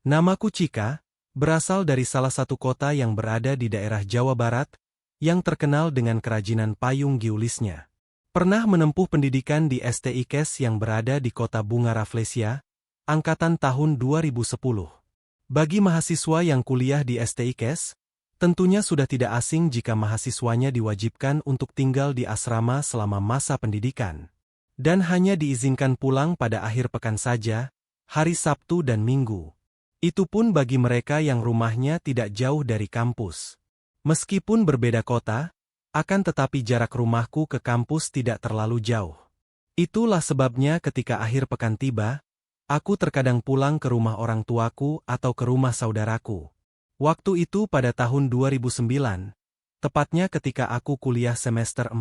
Namaku Cika, berasal dari salah satu kota yang berada di daerah Jawa Barat, yang terkenal dengan kerajinan payung giulisnya. Pernah menempuh pendidikan di STIKes yang berada di kota Bunga Rafflesia, angkatan tahun 2010. Bagi mahasiswa yang kuliah di STIKes, tentunya sudah tidak asing jika mahasiswanya diwajibkan untuk tinggal di asrama selama masa pendidikan. Dan hanya diizinkan pulang pada akhir pekan saja, hari Sabtu dan Minggu. Itu pun bagi mereka yang rumahnya tidak jauh dari kampus. Meskipun berbeda kota, akan tetapi jarak rumahku ke kampus tidak terlalu jauh. Itulah sebabnya ketika akhir pekan tiba, aku terkadang pulang ke rumah orang tuaku atau ke rumah saudaraku. Waktu itu pada tahun 2009, tepatnya ketika aku kuliah semester 4.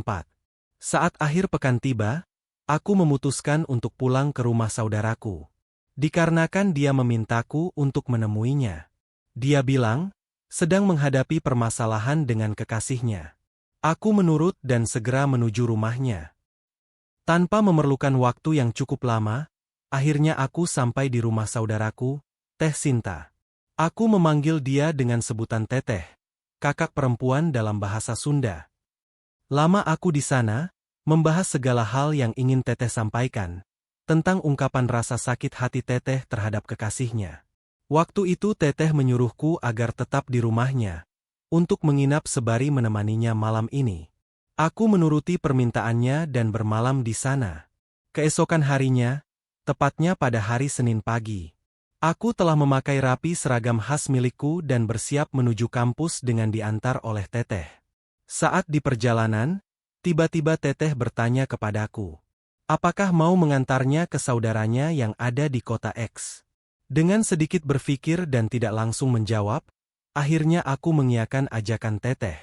Saat akhir pekan tiba, aku memutuskan untuk pulang ke rumah saudaraku. Dikarenakan dia memintaku untuk menemuinya. Dia bilang, sedang menghadapi permasalahan dengan kekasihnya. Aku menurut dan segera menuju rumahnya. Tanpa memerlukan waktu yang cukup lama, akhirnya aku sampai di rumah saudaraku, Teh Sinta. Aku memanggil dia dengan sebutan Teteh, kakak perempuan dalam bahasa Sunda. Lama aku di sana, membahas segala hal yang ingin Teteh sampaikan, tentang ungkapan rasa sakit hati Teteh terhadap kekasihnya. Waktu itu Teteh menyuruhku agar tetap di rumahnya, untuk menginap sembari menemaninya malam ini. Aku menuruti permintaannya dan bermalam di sana. Keesokan harinya, tepatnya pada hari Senin pagi, aku telah memakai rapi seragam khas milikku dan bersiap menuju kampus dengan diantar oleh Teteh. Saat di perjalanan, tiba-tiba Teteh bertanya kepadaku, apakah mau mengantarnya ke saudaranya yang ada di kota X? Dengan sedikit berpikir dan tidak langsung menjawab, akhirnya aku mengiyakan ajakan Teteh.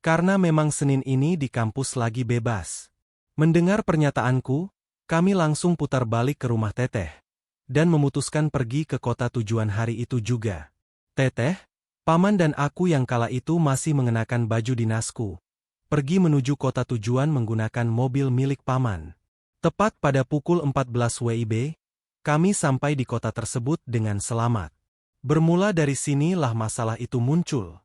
Karena memang Senin ini di kampus lagi bebas. Mendengar pernyataanku, kami langsung putar balik ke rumah Teteh, dan memutuskan pergi ke kota tujuan hari itu juga. Teteh, paman dan aku yang kala itu masih mengenakan baju dinasku, pergi menuju kota tujuan menggunakan mobil milik paman. Tepat pada pukul 14 WIB, kami sampai di kota tersebut dengan selamat. Bermula dari sinilah masalah itu muncul.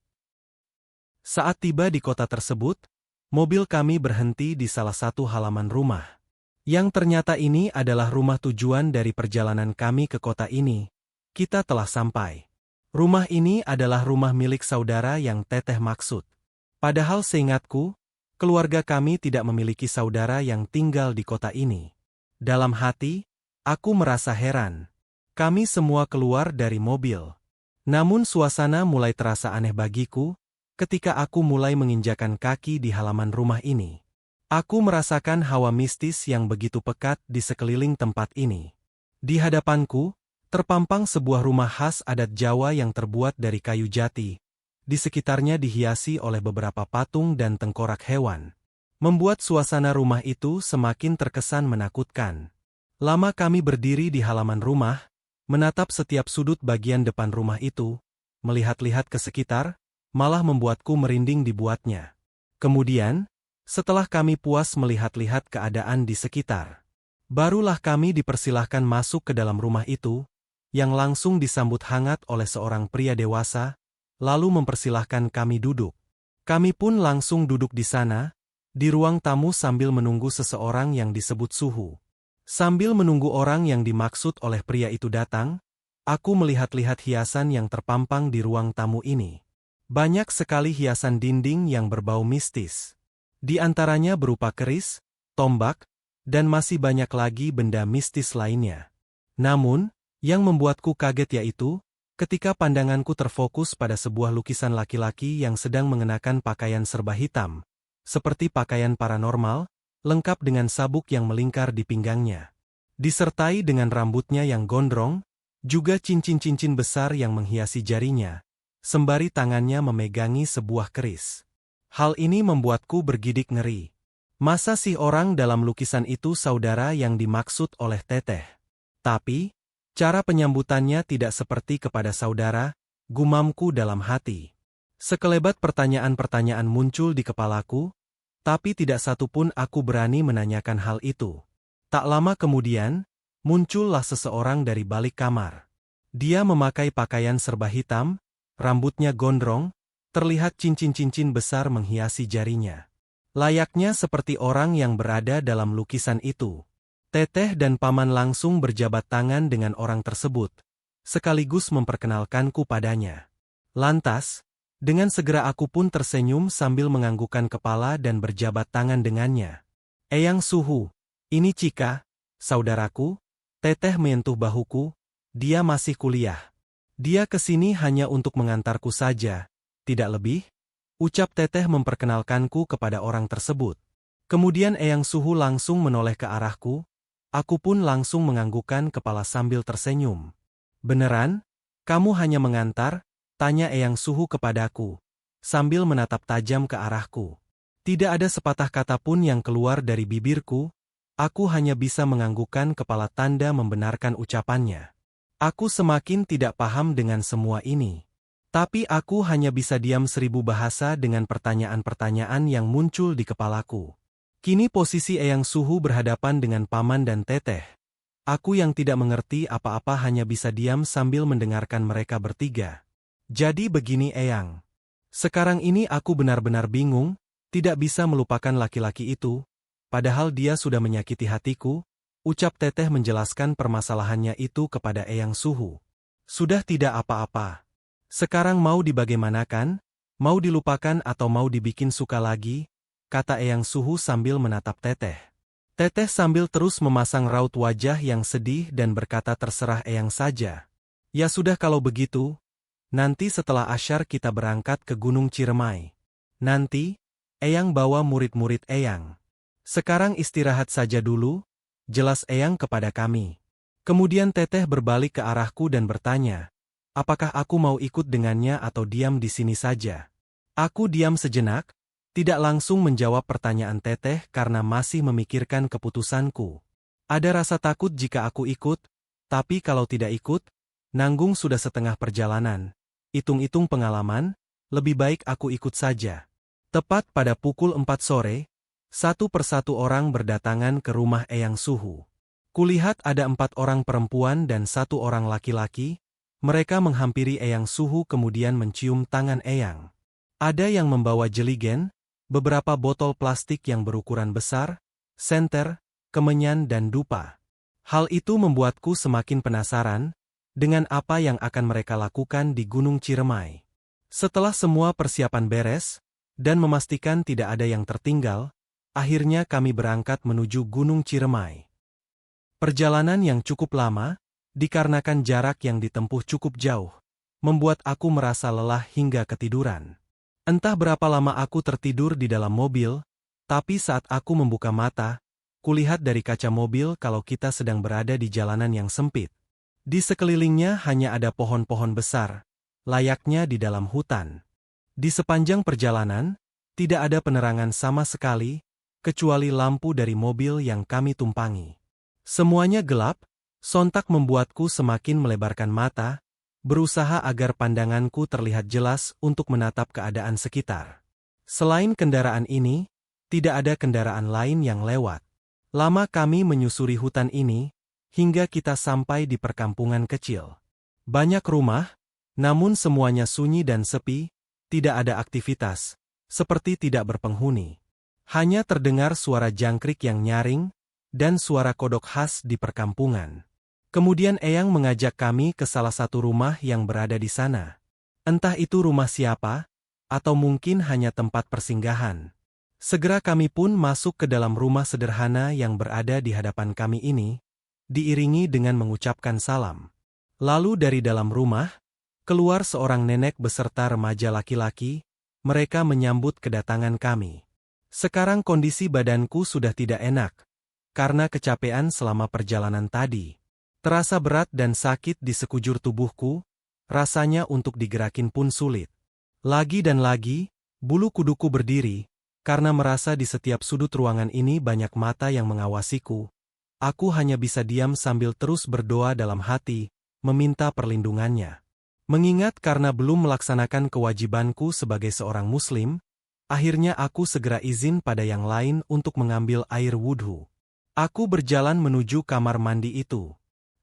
Saat tiba di kota tersebut, mobil kami berhenti di salah satu halaman rumah. Yang ternyata ini adalah rumah tujuan dari perjalanan kami ke kota ini. Kita telah sampai. Rumah ini adalah rumah milik saudara yang Teteh maksud. Padahal seingatku, keluarga kami tidak memiliki saudara yang tinggal di kota ini. Dalam hati, aku merasa heran. Kami semua keluar dari mobil. Namun suasana mulai terasa aneh bagiku, ketika aku mulai menginjakan kaki di halaman rumah ini. Aku merasakan hawa mistis yang begitu pekat di sekeliling tempat ini. Di hadapanku, terpampang sebuah rumah khas adat Jawa yang terbuat dari kayu jati. Di sekitarnya dihiasi oleh beberapa patung dan tengkorak hewan. Membuat suasana rumah itu semakin terkesan menakutkan. Lama kami berdiri di halaman rumah, menatap setiap sudut bagian depan rumah itu, melihat-lihat ke sekitar, malah membuatku merinding dibuatnya. Kemudian, setelah kami puas melihat-lihat keadaan di sekitar, barulah kami dipersilahkan masuk ke dalam rumah itu, yang langsung disambut hangat oleh seorang pria dewasa, lalu mempersilahkan kami duduk. Kami pun langsung duduk di sana, di ruang tamu sambil menunggu seseorang yang disebut suhu. Sambil menunggu orang yang dimaksud oleh pria itu datang, aku melihat-lihat hiasan yang terpampang di ruang tamu ini. Banyak sekali hiasan dinding yang berbau mistis. Di antaranya berupa keris, tombak, dan masih banyak lagi benda mistis lainnya. Namun, yang membuatku kaget yaitu, ketika pandanganku terfokus pada sebuah lukisan laki-laki yang sedang mengenakan pakaian serba hitam, seperti pakaian paranormal, lengkap dengan sabuk yang melingkar di pinggangnya. Disertai dengan rambutnya yang gondrong, juga cincin-cincin besar yang menghiasi jarinya, sembari tangannya memegangi sebuah keris. Hal ini membuatku bergidik ngeri. Masa sih orang dalam lukisan itu saudara yang dimaksud oleh Teteh? Tapi, cara penyambutannya tidak seperti kepada saudara, gumamku dalam hati. Sekelebat pertanyaan-pertanyaan muncul di kepalaku, tapi tidak satu pun aku berani menanyakan hal itu. Tak lama kemudian, muncullah seseorang dari balik kamar. Dia memakai pakaian serba hitam, rambutnya gondrong, terlihat cincin-cincin besar menghiasi jarinya. Layaknya seperti orang yang berada dalam lukisan itu. Teteh dan paman langsung berjabat tangan dengan orang tersebut, sekaligus memperkenalkanku padanya. Lantas, dengan segera aku pun tersenyum sambil menganggukkan kepala dan berjabat tangan dengannya. Eyang Suhu, ini Cika, saudaraku. Teteh menyentuh bahuku, dia masih kuliah. Dia kesini hanya untuk mengantarku saja, tidak lebih, ucap Teteh memperkenalkanku kepada orang tersebut. Kemudian Eyang Suhu langsung menoleh ke arahku, aku pun langsung menganggukkan kepala sambil tersenyum. Beneran? Kamu hanya mengantar? Tanya Eyang Suhu kepadaku, sambil menatap tajam ke arahku. Tidak ada sepatah kata pun yang keluar dari bibirku, aku hanya bisa menganggukkan kepala tanda membenarkan ucapannya. Aku semakin tidak paham dengan semua ini. Tapi aku hanya bisa diam 1000 bahasa dengan pertanyaan-pertanyaan yang muncul di kepalaku. Kini posisi Eyang Suhu berhadapan dengan paman dan Teteh. Aku yang tidak mengerti apa-apa hanya bisa diam sambil mendengarkan mereka bertiga. Jadi begini Eyang. Sekarang ini aku benar-benar bingung, tidak bisa melupakan laki-laki itu, padahal dia sudah menyakiti hatiku, ucap Teteh menjelaskan permasalahannya itu kepada Eyang Suhu. Sudah tidak apa-apa. Sekarang mau dibagaimanakan? Mau dilupakan atau mau dibikin suka lagi? Kata Eyang Suhu sambil menatap Teteh. Teteh sambil terus memasang raut wajah yang sedih dan berkata terserah Eyang saja. Ya sudah kalau begitu, nanti setelah asyar kita berangkat ke Gunung Ciremai. Nanti, Eyang bawa murid-murid Eyang. Sekarang istirahat saja dulu, jelas Eyang kepada kami. Kemudian Teteh berbalik ke arahku dan bertanya, apakah aku mau ikut dengannya atau diam di sini saja? Aku diam sejenak, tidak langsung menjawab pertanyaan Teteh karena masih memikirkan keputusanku. Ada rasa takut jika aku ikut, tapi kalau tidak ikut, nanggung sudah setengah perjalanan. Hitung-hitung pengalaman, lebih baik aku ikut saja. Tepat pada pukul 4 sore, satu persatu orang berdatangan ke rumah Eyang Suhu. Kulihat ada 4 orang perempuan dan 1 orang laki-laki, mereka menghampiri Eyang Suhu kemudian mencium tangan Eyang. Ada yang membawa jeligen, beberapa botol plastik yang berukuran besar, senter, kemenyan dan dupa. Hal itu membuatku semakin penasaran dengan apa yang akan mereka lakukan di Gunung Ciremai. Setelah semua persiapan beres, dan memastikan tidak ada yang tertinggal, akhirnya kami berangkat menuju Gunung Ciremai. Perjalanan yang cukup lama, dikarenakan jarak yang ditempuh cukup jauh, membuat aku merasa lelah hingga ketiduran. Entah berapa lama aku tertidur di dalam mobil, tapi saat aku membuka mata, kulihat dari kaca mobil kalau kita sedang berada di jalanan yang sempit. Di sekelilingnya hanya ada pohon-pohon besar, layaknya di dalam hutan. Di sepanjang perjalanan, tidak ada penerangan sama sekali, kecuali lampu dari mobil yang kami tumpangi. Semuanya gelap, sontak membuatku semakin melebarkan mata, berusaha agar pandanganku terlihat jelas untuk menatap keadaan sekitar. Selain kendaraan ini, tidak ada kendaraan lain yang lewat. Lama kami menyusuri hutan ini, hingga kita sampai di perkampungan kecil. Banyak rumah, namun semuanya sunyi dan sepi, tidak ada aktivitas, seperti tidak berpenghuni. Hanya terdengar suara jangkrik yang nyaring, dan suara kodok khas di perkampungan. Kemudian Eyang mengajak kami ke salah satu rumah yang berada di sana. Entah itu rumah siapa, atau mungkin hanya tempat persinggahan. Segera kami pun masuk ke dalam rumah sederhana yang berada di hadapan kami ini, diiringi dengan mengucapkan salam. Lalu dari dalam rumah, keluar seorang nenek beserta remaja laki-laki, mereka menyambut kedatangan kami. Sekarang kondisi badanku sudah tidak enak, karena kecapean selama perjalanan tadi. Terasa berat dan sakit di sekujur tubuhku, rasanya untuk digerakin pun sulit. Lagi dan lagi, bulu kuduku berdiri, karena merasa di setiap sudut ruangan ini banyak mata yang mengawasiku. Aku hanya bisa diam sambil terus berdoa dalam hati, meminta perlindungannya. Mengingat karena belum melaksanakan kewajibanku sebagai seorang muslim, akhirnya aku segera izin pada yang lain untuk mengambil air wudhu. Aku berjalan menuju kamar mandi itu.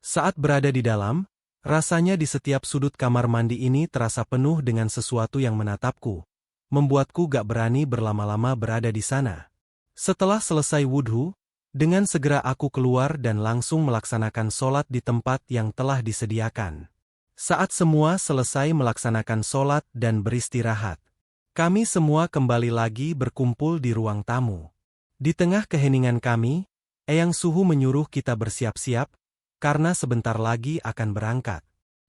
Saat berada di dalam, Rasanya di setiap sudut kamar mandi ini terasa penuh dengan sesuatu yang menatapku, membuatku gak berani berlama-lama berada di sana. Setelah selesai wudhu, dengan segera aku keluar dan langsung melaksanakan sholat di tempat yang telah disediakan. Saat semua selesai melaksanakan sholat dan beristirahat, kami semua kembali lagi berkumpul di ruang tamu. Di tengah keheningan kami, Eyang Suhu menyuruh kita bersiap-siap, karena sebentar lagi akan berangkat.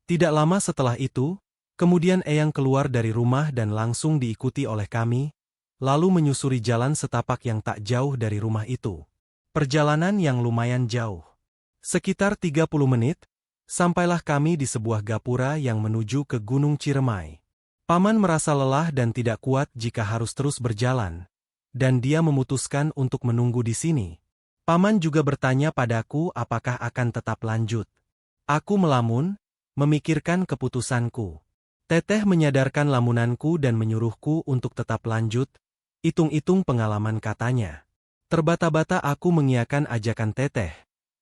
Tidak lama setelah itu, kemudian Eyang keluar dari rumah dan langsung diikuti oleh kami, lalu menyusuri jalan setapak yang tak jauh dari rumah itu. Perjalanan yang lumayan jauh. Sekitar 30 menit, sampailah kami di sebuah gapura yang menuju ke Gunung Ciremai. Paman merasa lelah dan tidak kuat jika harus terus berjalan, dan dia memutuskan untuk menunggu di sini. Paman juga bertanya padaku apakah akan tetap lanjut. Aku melamun, memikirkan keputusanku. Teteh menyadarkan lamunanku dan menyuruhku untuk tetap lanjut, hitung-hitung pengalaman katanya. Terbata-bata aku mengiyakan ajakan Teteh,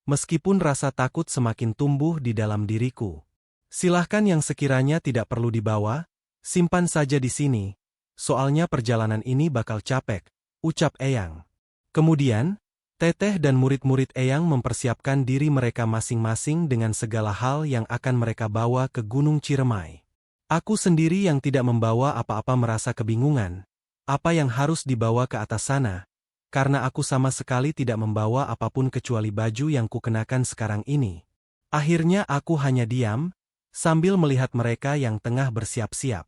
meskipun rasa takut semakin tumbuh di dalam diriku. Silahkan yang sekiranya tidak perlu dibawa, simpan saja di sini, soalnya perjalanan ini bakal capek, ucap Eyang. Kemudian, Teteh dan murid-murid Eyang mempersiapkan diri mereka masing-masing dengan segala hal yang akan mereka bawa ke Gunung Ciremai. Aku sendiri yang tidak membawa apa-apa merasa kebingungan, apa yang harus dibawa ke atas sana, karena aku sama sekali tidak membawa apapun kecuali baju yang kukenakan sekarang ini. Akhirnya aku hanya diam, sambil melihat mereka yang tengah bersiap-siap.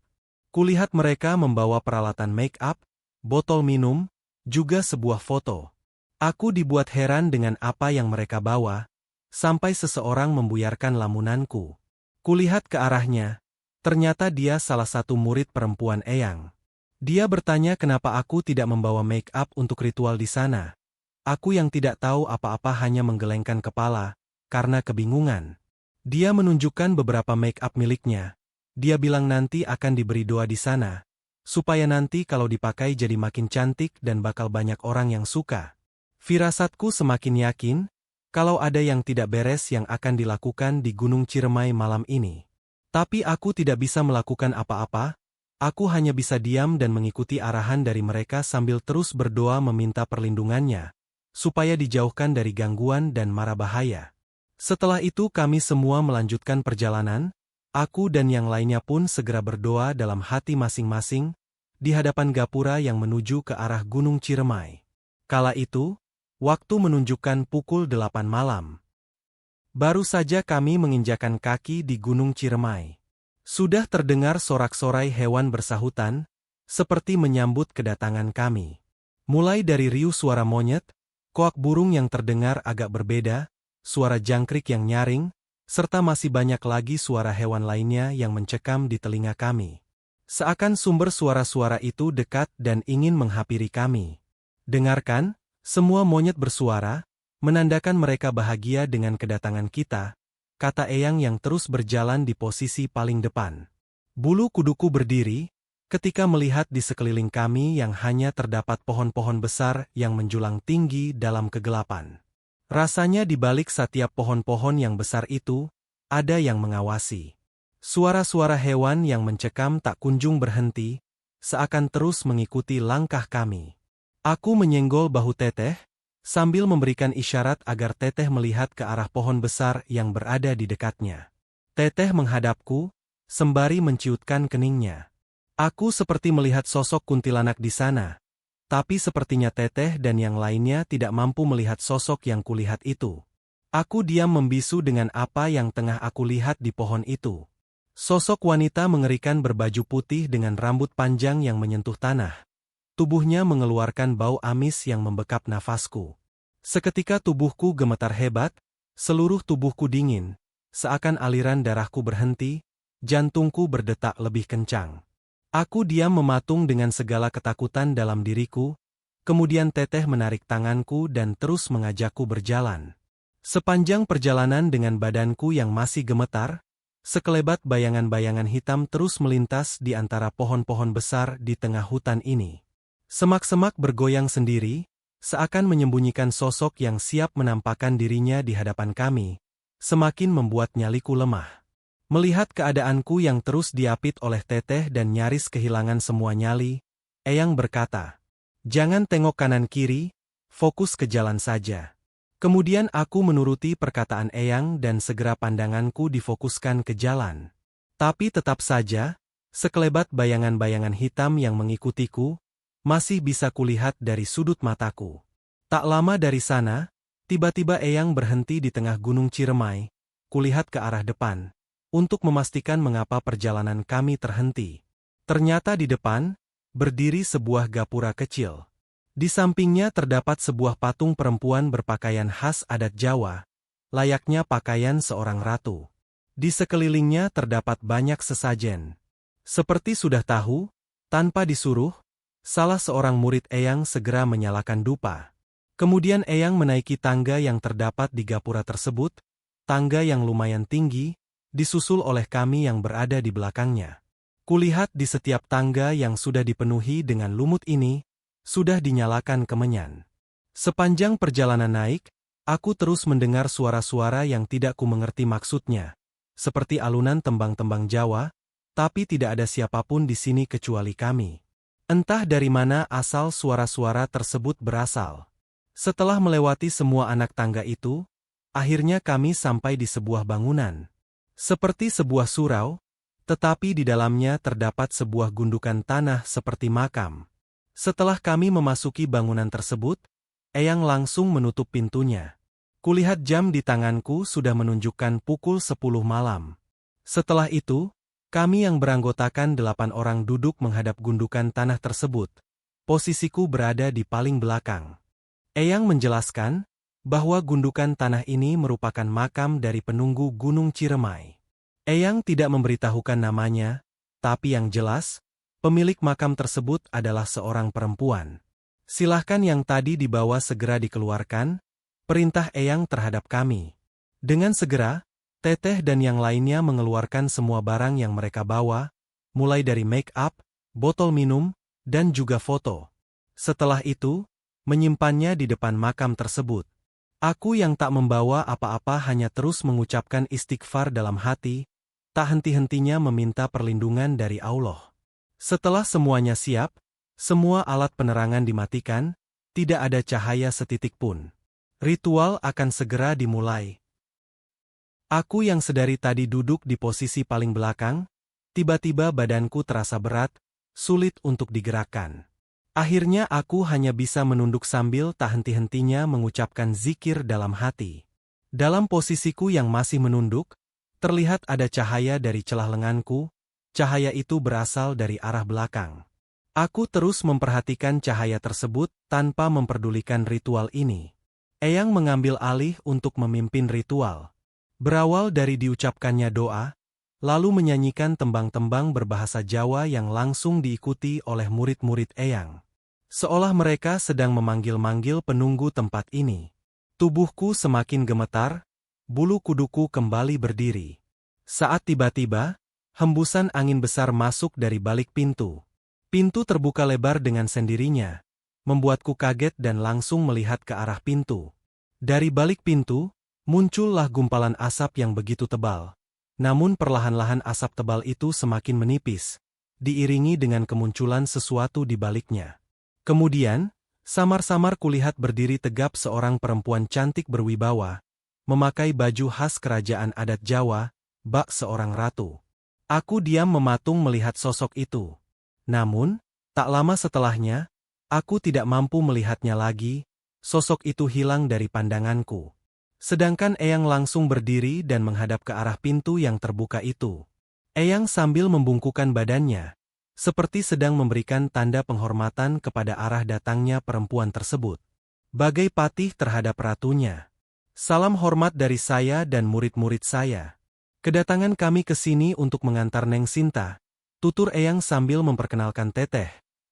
Kulihat mereka membawa peralatan make up, botol minum, juga sebuah foto. Aku dibuat heran dengan apa yang mereka bawa, sampai seseorang membuyarkan lamunanku. Kulihat ke arahnya, ternyata dia salah satu murid perempuan Eyang. Dia bertanya kenapa aku tidak membawa make up untuk ritual di sana. Aku yang tidak tahu apa-apa hanya menggelengkan kepala, karena kebingungan. Dia menunjukkan beberapa make up miliknya. Dia bilang nanti akan diberi doa di sana, supaya nanti kalau dipakai jadi makin cantik dan bakal banyak orang yang suka. Firasatku semakin yakin, kalau ada yang tidak beres yang akan dilakukan di Gunung Ciremai malam ini. Tapi aku tidak bisa melakukan apa-apa, aku hanya bisa diam dan mengikuti arahan dari mereka sambil terus berdoa meminta perlindungannya, supaya dijauhkan dari gangguan dan mara bahaya. Setelah itu kami semua melanjutkan perjalanan, aku dan yang lainnya pun segera berdoa dalam hati masing-masing, di hadapan gapura yang menuju ke arah Gunung Ciremai. Kala itu, waktu menunjukkan pukul 8 malam. Baru saja kami menginjakan kaki di Gunung Ciremai. Sudah terdengar sorak-sorai hewan bersahutan, seperti menyambut kedatangan kami. Mulai dari riuh suara monyet, koak burung yang terdengar agak berbeda, suara jangkrik yang nyaring, serta masih banyak lagi suara hewan lainnya yang mencekam di telinga kami. Seakan sumber suara-suara itu dekat dan ingin menghampiri kami. Dengarkan, semua monyet bersuara, menandakan mereka bahagia dengan kedatangan kita, kata Eyang yang terus berjalan di posisi paling depan. Bulu kuduku berdiri, ketika melihat di sekeliling kami yang hanya terdapat pohon-pohon besar yang menjulang tinggi dalam kegelapan. Rasanya di balik setiap pohon-pohon yang besar itu, ada yang mengawasi. Suara-suara hewan yang mencekam tak kunjung berhenti, seakan terus mengikuti langkah kami. Aku menyenggol bahu Teteh, sambil memberikan isyarat agar Teteh melihat ke arah pohon besar yang berada di dekatnya. Teteh menghadapku, sembari menciutkan keningnya. Aku seperti melihat sosok kuntilanak di sana, tapi sepertinya Teteh dan yang lainnya tidak mampu melihat sosok yang kulihat itu. Aku diam membisu dengan apa yang tengah aku lihat di pohon itu. Sosok wanita mengerikan berbaju putih dengan rambut panjang yang menyentuh tanah. Tubuhnya mengeluarkan bau amis yang membekap nafasku. Seketika tubuhku gemetar hebat, seluruh tubuhku dingin, seakan aliran darahku berhenti, jantungku berdetak lebih kencang. Aku diam mematung dengan segala ketakutan dalam diriku, kemudian Teteh menarik tanganku dan terus mengajakku berjalan. Sepanjang perjalanan dengan badanku yang masih gemetar, sekelebat bayangan-bayangan hitam terus melintas di antara pohon-pohon besar di tengah hutan ini. Semak-semak bergoyang sendiri, seakan menyembunyikan sosok yang siap menampakkan dirinya di hadapan kami, semakin membuat nyaliku lemah. Melihat keadaanku yang terus diapit oleh Teteh dan nyaris kehilangan semua nyali, Eyang berkata, "Jangan tengok kanan kiri, fokus ke jalan saja." Kemudian aku menuruti perkataan Eyang dan segera pandanganku difokuskan ke jalan. Tapi tetap saja, sekelebat bayangan-bayangan hitam yang mengikutiku, masih bisa kulihat dari sudut mataku. Tak lama dari sana, tiba-tiba Eyang berhenti di tengah Gunung Ciremai, kulihat ke arah depan, untuk memastikan mengapa perjalanan kami terhenti. Ternyata di depan, berdiri sebuah gapura kecil. Di sampingnya terdapat sebuah patung perempuan berpakaian khas adat Jawa, layaknya pakaian seorang ratu. Di sekelilingnya terdapat banyak sesajen. Seperti sudah tahu, tanpa disuruh, salah seorang murid Eyang segera menyalakan dupa. Kemudian Eyang menaiki tangga yang terdapat di gapura tersebut, tangga yang lumayan tinggi, disusul oleh kami yang berada di belakangnya. Kulihat di setiap tangga yang sudah dipenuhi dengan lumut ini, sudah dinyalakan kemenyan. Sepanjang perjalanan naik, aku terus mendengar suara-suara yang tidak kumengerti maksudnya, seperti alunan tembang-tembang Jawa, tapi tidak ada siapapun di sini kecuali kami. Entah dari mana asal suara-suara tersebut berasal. Setelah melewati semua anak tangga itu, akhirnya kami sampai di sebuah bangunan. Seperti sebuah surau, tetapi di dalamnya terdapat sebuah gundukan tanah seperti makam. Setelah kami memasuki bangunan tersebut, Eyang langsung menutup pintunya. Kulihat jam di tanganku sudah menunjukkan pukul 10 malam. Setelah itu, kami yang beranggotakan 8 orang duduk menghadap gundukan tanah tersebut. Posisiku berada di paling belakang. Eyang menjelaskan bahwa gundukan tanah ini merupakan makam dari penunggu Gunung Ciremai. Eyang tidak memberitahukan namanya, tapi yang jelas, pemilik makam tersebut adalah seorang perempuan. "Silahkan yang tadi dibawa segera dikeluarkan," perintah Eyang terhadap kami. Dengan segera, Teteh dan yang lainnya mengeluarkan semua barang yang mereka bawa, mulai dari make up, botol minum, dan juga foto. Setelah itu, menyimpannya di depan makam tersebut. Aku yang tak membawa apa-apa hanya terus mengucapkan istighfar dalam hati, tak henti-hentinya meminta perlindungan dari Allah. Setelah semuanya siap, semua alat penerangan dimatikan, tidak ada cahaya setitik pun. Ritual akan segera dimulai. Aku yang sedari tadi duduk di posisi paling belakang, tiba-tiba badanku terasa berat, sulit untuk digerakkan. Akhirnya aku hanya bisa menunduk sambil tak henti-hentinya mengucapkan zikir dalam hati. Dalam posisiku yang masih menunduk, terlihat ada cahaya dari celah lenganku, cahaya itu berasal dari arah belakang. Aku terus memperhatikan cahaya tersebut tanpa memperdulikan ritual ini. Eyang mengambil alih untuk memimpin ritual. Berawal dari diucapkannya doa, lalu menyanyikan tembang-tembang berbahasa Jawa yang langsung diikuti oleh murid-murid Eyang. Seolah mereka sedang memanggil-manggil penunggu tempat ini. Tubuhku semakin gemetar, bulu kuduku kembali berdiri. Saat tiba-tiba, hembusan angin besar masuk dari balik pintu. Pintu terbuka lebar dengan sendirinya, membuatku kaget dan langsung melihat ke arah pintu. Dari balik pintu, muncullah gumpalan asap yang begitu tebal. Namun perlahan-lahan asap tebal itu semakin menipis, diiringi dengan kemunculan sesuatu di baliknya. Kemudian, samar-samar kulihat berdiri tegap seorang perempuan cantik berwibawa, memakai baju khas kerajaan adat Jawa, bak seorang ratu. Aku diam mematung melihat sosok itu. Namun, tak lama setelahnya, aku tidak mampu melihatnya lagi, sosok itu hilang dari pandanganku. Sedangkan Eyang langsung berdiri dan menghadap ke arah pintu yang terbuka itu. Eyang sambil membungkukkan badannya, seperti sedang memberikan tanda penghormatan kepada arah datangnya perempuan tersebut. Bagai patih terhadap ratunya. "Salam hormat dari saya dan murid-murid saya. Kedatangan kami ke sini untuk mengantar Neng Sinta," tutur Eyang sambil memperkenalkan Teteh,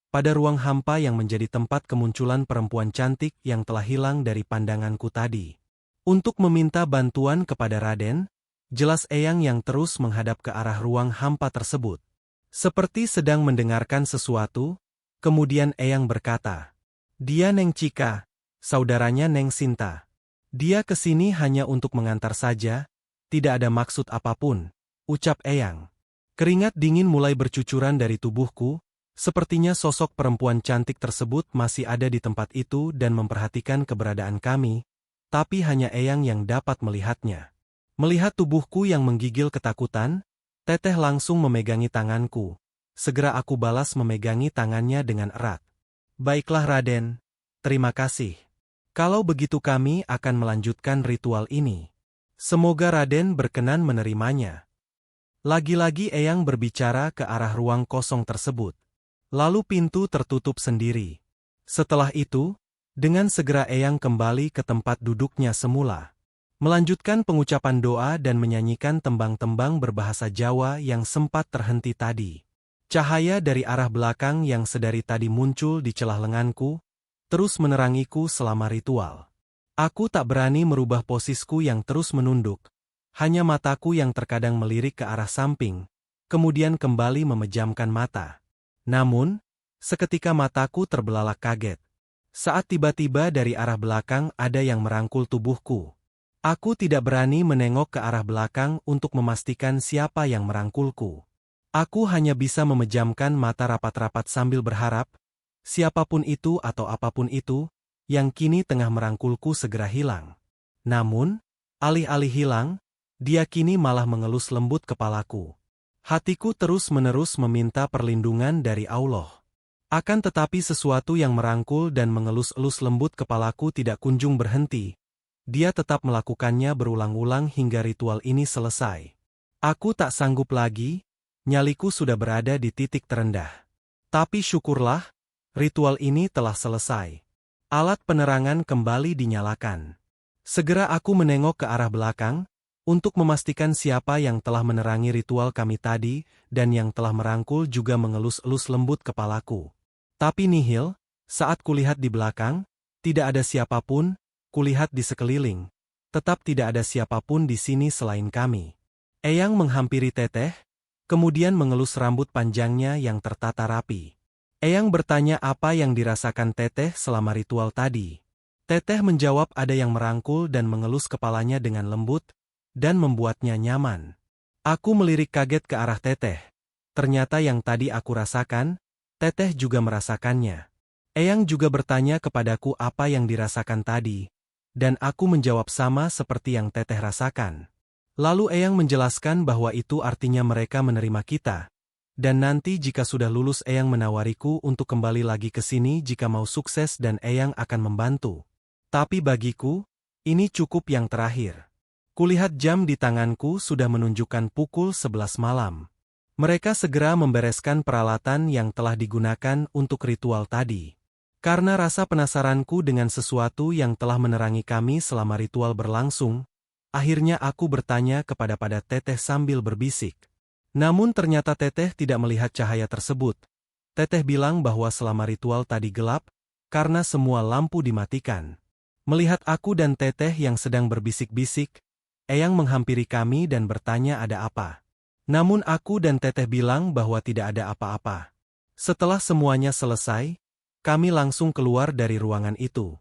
pada ruang hampa yang menjadi tempat kemunculan perempuan cantik yang telah hilang dari pandanganku tadi. Untuk meminta bantuan kepada Raden, jelas Eyang yang terus menghadap ke arah ruang hampa tersebut. Seperti sedang mendengarkan sesuatu, kemudian Eyang berkata, "Dia Neng Cika, saudaranya Neng Sinta. Dia kesini hanya untuk mengantar saja, tidak ada maksud apapun," ucap Eyang. Keringat dingin mulai bercucuran dari tubuhku, sepertinya sosok perempuan cantik tersebut masih ada di tempat itu dan memperhatikan keberadaan kami, tapi hanya Eyang yang dapat melihatnya. Melihat tubuhku yang menggigil ketakutan, Teteh langsung memegangi tanganku. Segera aku balas memegangi tangannya dengan erat. Baiklah Raden, terima kasih. Kalau begitu kami akan melanjutkan ritual ini. Semoga Raden berkenan menerimanya. Lagi-lagi Eyang berbicara ke arah ruang kosong tersebut. Lalu pintu tertutup sendiri. Setelah itu, dengan segera Eyang kembali ke tempat duduknya semula. Melanjutkan pengucapan doa dan menyanyikan tembang-tembang berbahasa Jawa yang sempat terhenti tadi. Cahaya dari arah belakang yang sedari tadi muncul di celah lenganku, terus menerangiku selama ritual. Aku tak berani merubah posisiku yang terus menunduk. Hanya mataku yang terkadang melirik ke arah samping, kemudian kembali memejamkan mata. Namun, seketika mataku terbelalak kaget. Saat tiba-tiba dari arah belakang ada yang merangkul tubuhku. Aku tidak berani menengok ke arah belakang untuk memastikan siapa yang merangkulku. Aku hanya bisa memejamkan mata rapat-rapat sambil berharap, siapapun itu atau apapun itu, yang kini tengah merangkulku segera hilang. Namun, alih-alih hilang, dia kini malah mengelus lembut kepalaku. Hatiku terus-menerus meminta perlindungan dari Allah. Akan tetapi sesuatu yang merangkul dan mengelus-elus lembut kepalaku tidak kunjung berhenti. Dia tetap melakukannya berulang-ulang hingga ritual ini selesai. Aku tak sanggup lagi, nyaliku sudah berada di titik terendah. Tapi syukurlah, ritual ini telah selesai. Alat penerangan kembali dinyalakan. Segera aku menengok ke arah belakang, untuk memastikan siapa yang telah menerangi ritual kami tadi, dan yang telah merangkul juga mengelus-elus lembut kepalaku. Tapi nihil, saat kulihat di belakang, tidak ada siapapun, kulihat di sekeliling, tetap tidak ada siapapun di sini selain kami. Eyang menghampiri Teteh, kemudian mengelus rambut panjangnya yang tertata rapi. Eyang bertanya apa yang dirasakan Teteh selama ritual tadi. Teteh menjawab ada yang merangkul dan mengelus kepalanya dengan lembut, dan membuatnya nyaman. Aku melirik kaget ke arah Teteh. Ternyata yang tadi aku rasakan, Teteh juga merasakannya. Eyang juga bertanya kepadaku apa yang dirasakan tadi, dan aku menjawab sama seperti yang Teteh rasakan. Lalu Eyang menjelaskan bahwa itu artinya mereka menerima kita, dan nanti jika sudah lulus Eyang menawariku untuk kembali lagi ke sini jika mau sukses dan Eyang akan membantu. Tapi bagiku, ini cukup yang terakhir. Kulihat jam di tanganku sudah menunjukkan pukul 11 malam. Mereka segera membereskan peralatan yang telah digunakan untuk ritual tadi. Karena rasa penasaranku dengan sesuatu yang telah menerangi kami selama ritual berlangsung, akhirnya aku bertanya kepada Teteh sambil berbisik. Namun ternyata Teteh tidak melihat cahaya tersebut. Teteh bilang bahwa selama ritual tadi gelap, karena semua lampu dimatikan. Melihat aku dan Teteh yang sedang berbisik-bisik, Eyang menghampiri kami dan bertanya ada apa. Namun aku dan Teteh bilang bahwa tidak ada apa-apa. Setelah semuanya selesai, kami langsung keluar dari ruangan itu.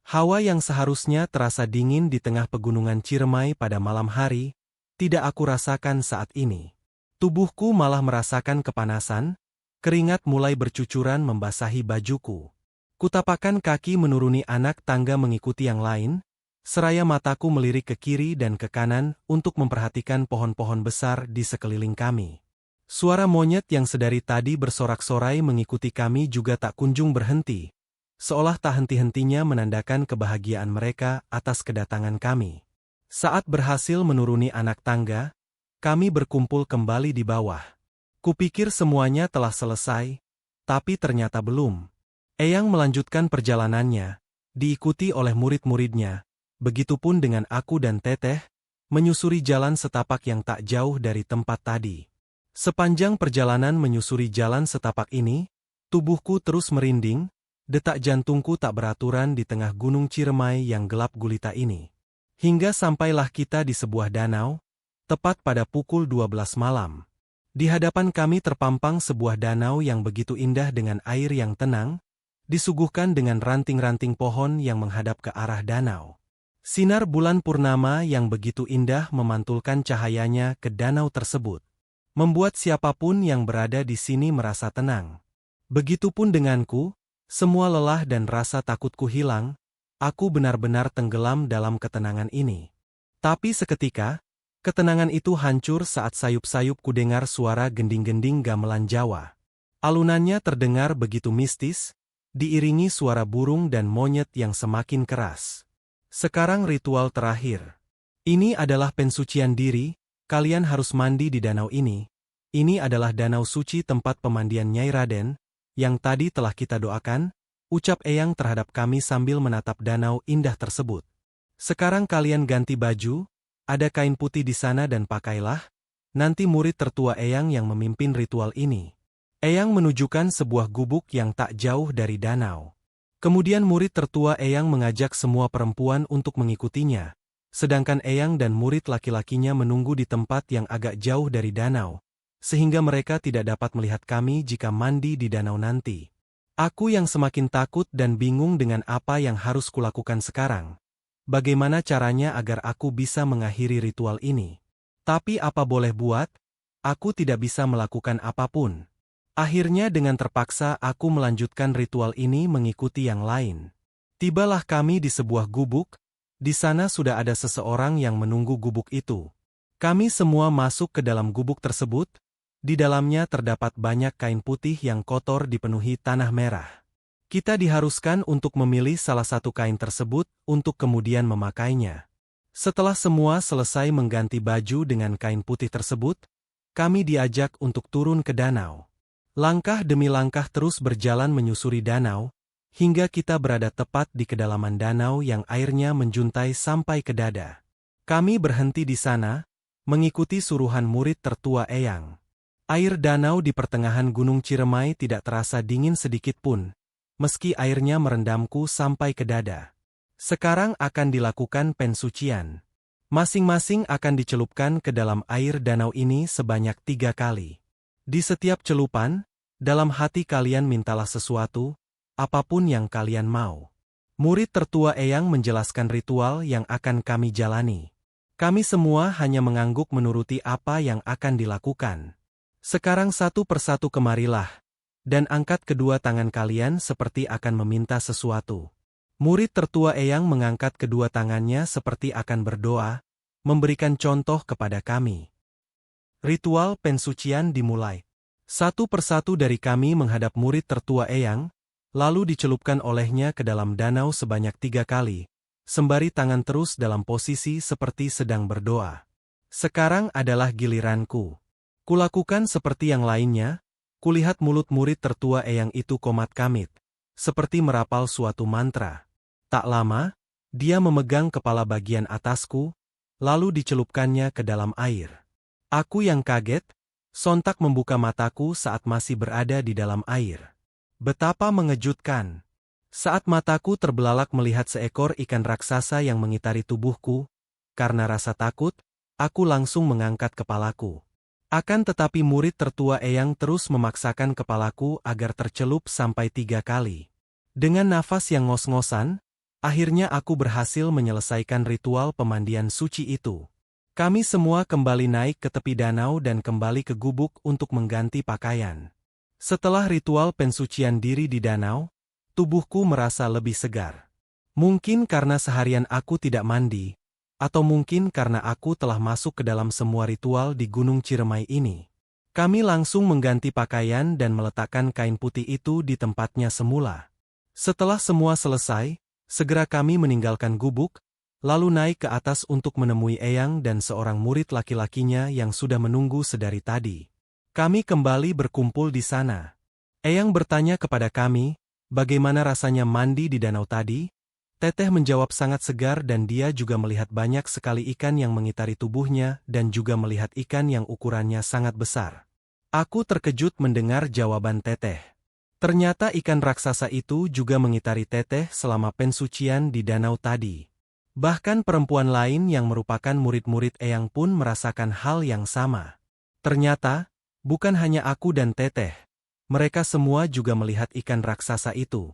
Hawa yang seharusnya terasa dingin di tengah pegunungan Ciremai pada malam hari, tidak aku rasakan saat ini. Tubuhku malah merasakan kepanasan, keringat mulai bercucuran membasahi bajuku. Kutapakkan kaki menuruni anak tangga mengikuti yang lain, seraya mataku melirik ke kiri dan ke kanan untuk memperhatikan pohon-pohon besar di sekeliling kami. Suara monyet yang sedari tadi bersorak-sorai mengikuti kami juga tak kunjung berhenti, seolah tak henti-hentinya menandakan kebahagiaan mereka atas kedatangan kami. Saat berhasil menuruni anak tangga, kami berkumpul kembali di bawah. Kupikir semuanya telah selesai, tapi ternyata belum. Eyang melanjutkan perjalanannya, diikuti oleh murid-muridnya. Begitupun dengan aku dan Teteh, menyusuri jalan setapak yang tak jauh dari tempat tadi. Sepanjang perjalanan menyusuri jalan setapak ini, tubuhku terus merinding, detak jantungku tak beraturan di tengah gunung Ciremai yang gelap gulita ini. Hingga sampailah kita di sebuah danau, tepat pada pukul 12 malam. Di hadapan kami terpampang sebuah danau yang begitu indah dengan air yang tenang, disuguhkan dengan ranting-ranting pohon yang menghadap ke arah danau. Sinar bulan purnama yang begitu indah memantulkan cahayanya ke danau tersebut, membuat siapapun yang berada di sini merasa tenang. Begitupun denganku, semua lelah dan rasa takutku hilang, aku benar-benar tenggelam dalam ketenangan ini. Tapi seketika, ketenangan itu hancur saat sayup-sayup kudengar suara gending-gending gamelan Jawa. Alunannya terdengar begitu mistis, diiringi suara burung dan monyet yang semakin keras. Sekarang ritual terakhir. Ini adalah pensucian diri, kalian harus mandi di danau ini. Ini adalah danau suci tempat pemandian Nyai Raden, yang tadi telah kita doakan, ucap Eyang terhadap kami sambil menatap danau indah tersebut. Sekarang kalian ganti baju, ada kain putih di sana dan pakailah, nanti murid tertua Eyang yang memimpin ritual ini. Eyang menunjukkan sebuah gubuk yang tak jauh dari danau. Kemudian murid tertua Eyang mengajak semua perempuan untuk mengikutinya, sedangkan Eyang dan murid laki-lakinya menunggu di tempat yang agak jauh dari danau, sehingga mereka tidak dapat melihat kami jika mandi di danau nanti. Aku yang semakin takut dan bingung dengan apa yang harus kulakukan sekarang. Bagaimana caranya agar aku bisa mengakhiri ritual ini? Tapi apa boleh buat, aku tidak bisa melakukan apapun. Akhirnya dengan terpaksa aku melanjutkan ritual ini mengikuti yang lain. Tibalah kami di sebuah gubuk, di sana sudah ada seseorang yang menunggu gubuk itu. Kami semua masuk ke dalam gubuk tersebut, di dalamnya terdapat banyak kain putih yang kotor dipenuhi tanah merah. Kita diharuskan untuk memilih salah satu kain tersebut untuk kemudian memakainya. Setelah semua selesai mengganti baju dengan kain putih tersebut, kami diajak untuk turun ke danau. Langkah demi langkah terus berjalan menyusuri danau, hingga kita berada tepat di kedalaman danau yang airnya menjuntai sampai ke dada. Kami berhenti di sana, mengikuti suruhan murid tertua Eyang. Air danau di pertengahan Gunung Ciremai tidak terasa dingin sedikit pun, meski airnya merendamku sampai ke dada. Sekarang akan dilakukan pensucian. Masing-masing akan dicelupkan ke dalam air danau ini sebanyak 3 kali. Di setiap celupan, dalam hati kalian mintalah sesuatu, apapun yang kalian mau. Murid tertua Eyang menjelaskan ritual yang akan kami jalani. Kami semua hanya mengangguk menuruti apa yang akan dilakukan. Sekarang satu persatu kemarilah, dan angkat kedua tangan kalian seperti akan meminta sesuatu. Murid tertua Eyang mengangkat kedua tangannya seperti akan berdoa, memberikan contoh kepada kami. Ritual pensucian dimulai. Satu persatu dari kami menghadap murid tertua Eyang, lalu dicelupkan olehnya ke dalam danau sebanyak 3 kali, sembari tangan terus dalam posisi seperti sedang berdoa. Sekarang adalah giliranku. Kulakukan seperti yang lainnya, kulihat mulut murid tertua Eyang itu komat-kamit, seperti merapal suatu mantra. Tak lama, dia memegang kepala bagian atasku, lalu dicelupkannya ke dalam air. Aku yang kaget, sontak membuka mataku saat masih berada di dalam air. Betapa mengejutkan. Saat mataku terbelalak melihat seekor ikan raksasa yang mengitari tubuhku, karena rasa takut, aku langsung mengangkat kepalaku. Akan tetapi murid tertua Eyang terus memaksakan kepalaku agar tercelup sampai 3 kali. Dengan nafas yang ngos-ngosan, akhirnya aku berhasil menyelesaikan ritual pemandian suci itu. Kami semua kembali naik ke tepi danau dan kembali ke gubuk untuk mengganti pakaian. Setelah ritual pensucian diri di danau, tubuhku merasa lebih segar. Mungkin karena seharian aku tidak mandi, atau mungkin karena aku telah masuk ke dalam semua ritual di Gunung Ciremai ini. Kami langsung mengganti pakaian dan meletakkan kain putih itu di tempatnya semula. Setelah semua selesai, segera kami meninggalkan gubuk, lalu naik ke atas untuk menemui Eyang dan seorang murid laki-lakinya yang sudah menunggu sedari tadi. Kami kembali berkumpul di sana. Eyang bertanya kepada kami, bagaimana rasanya mandi di danau tadi? Teteh menjawab sangat segar dan dia juga melihat banyak sekali ikan yang mengitari tubuhnya dan juga melihat ikan yang ukurannya sangat besar. Aku terkejut mendengar jawaban Teteh. Ternyata ikan raksasa itu juga mengitari Teteh selama pensucian di danau tadi. Bahkan perempuan lain yang merupakan murid-murid Eyang pun merasakan hal yang sama. Ternyata, bukan hanya aku dan Teteh. Mereka semua juga melihat ikan raksasa itu.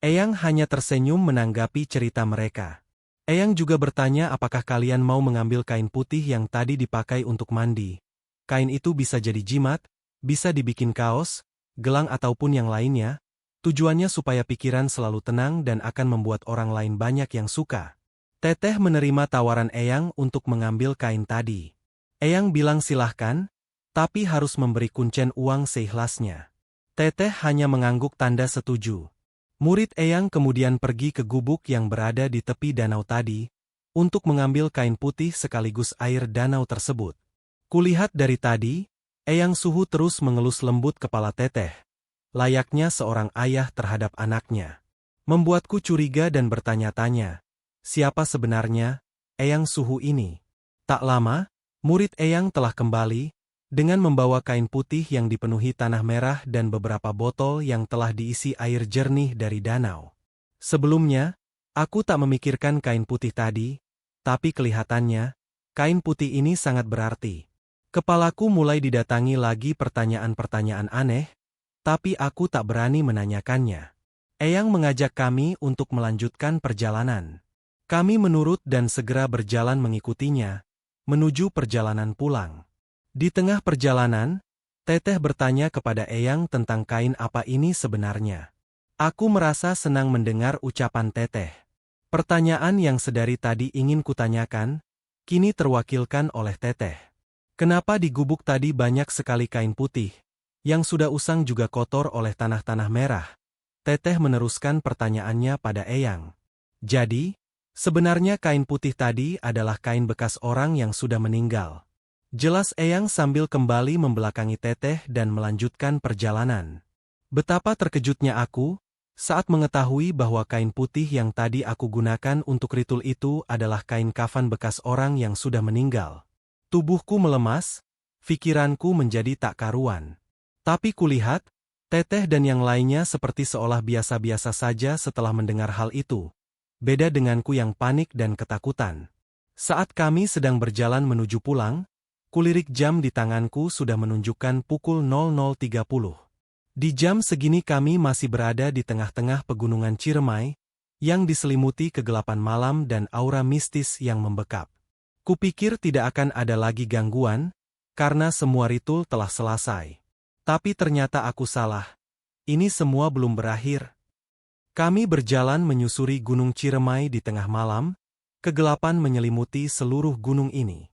Eyang hanya tersenyum menanggapi cerita mereka. Eyang juga bertanya apakah kalian mau mengambil kain putih yang tadi dipakai untuk mandi. Kain itu bisa jadi jimat, bisa dibikin kaos, gelang ataupun yang lainnya. Tujuannya supaya pikiran selalu tenang dan akan membuat orang lain banyak yang suka. Teteh menerima tawaran Eyang untuk mengambil kain tadi. Eyang bilang silahkan, tapi harus memberi kuncen uang seikhlasnya. Teteh hanya mengangguk tanda setuju. Murid Eyang kemudian pergi ke gubuk yang berada di tepi danau tadi, untuk mengambil kain putih sekaligus air danau tersebut. Kulihat dari tadi, Eyang Suhu terus mengelus lembut kepala Teteh, layaknya seorang ayah terhadap anaknya. Membuatku curiga dan bertanya-tanya, siapa sebenarnya Eyang Suhu ini? Tak lama, murid Eyang telah kembali, dengan membawa kain putih yang dipenuhi tanah merah dan beberapa botol yang telah diisi air jernih dari danau. Sebelumnya, aku tak memikirkan kain putih tadi, tapi kelihatannya, kain putih ini sangat berarti. Kepalaku mulai didatangi lagi pertanyaan-pertanyaan aneh, tapi aku tak berani menanyakannya. Eyang mengajak kami untuk melanjutkan perjalanan. Kami menurut dan segera berjalan mengikutinya, menuju perjalanan pulang. Di tengah perjalanan, Teteh bertanya kepada Eyang tentang kain apa ini sebenarnya. Aku merasa senang mendengar ucapan Teteh. Pertanyaan yang sedari tadi ingin kutanyakan, kini terwakilkan oleh Teteh. Kenapa di gubuk tadi banyak sekali kain putih, yang sudah usang juga kotor oleh tanah-tanah merah? Teteh meneruskan pertanyaannya pada Eyang. Jadi, sebenarnya kain putih tadi adalah kain bekas orang yang sudah meninggal. Jelas Eyang sambil kembali membelakangi Teteh dan melanjutkan perjalanan. Betapa terkejutnya aku, saat mengetahui bahwa kain putih yang tadi aku gunakan untuk ritual itu adalah kain kafan bekas orang yang sudah meninggal. Tubuhku melemas, pikiranku menjadi tak karuan. Tapi kulihat, Teteh dan yang lainnya seperti seolah biasa-biasa saja setelah mendengar hal itu. Beda denganku yang panik dan ketakutan. Saat kami sedang berjalan menuju pulang, kulirik jam di tanganku sudah menunjukkan pukul 00.30. Di jam segini kami masih berada di tengah-tengah pegunungan Ciremai, yang diselimuti kegelapan malam dan aura mistis yang membekap. Kupikir tidak akan ada lagi gangguan, karena semua ritual telah selesai. Tapi ternyata aku salah. Ini semua belum berakhir. Kami berjalan menyusuri Gunung Ciremai di tengah malam, kegelapan menyelimuti seluruh gunung ini.